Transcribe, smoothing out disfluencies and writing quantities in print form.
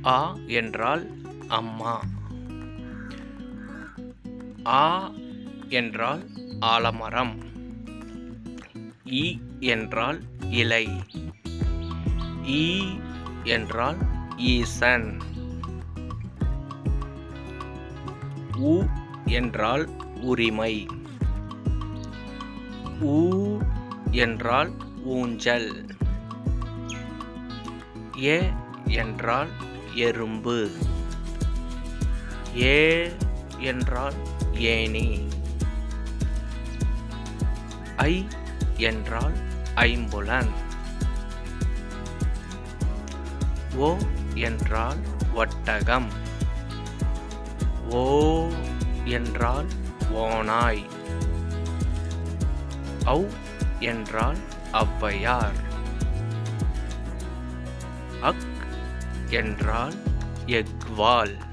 ஆ என்றால் அம்மா. ஆ என்றால் ஆலமரம். இ என்றால் இலை. ஈ என்றால் ஈசன். உ என்றால் உரிமை. ஊ என்றால் ஊஞ்சல். ஏ என்றால் எறும்பு. ஏ என்றால் ஏணி. ஐ என்றால் ஐம்புலன். ஓ என்றால் ஒட்டகம். ஓ என்றால் ஓநாய். ஔ என்றால் ஔவையார். அக் என்றால் எக்வால்.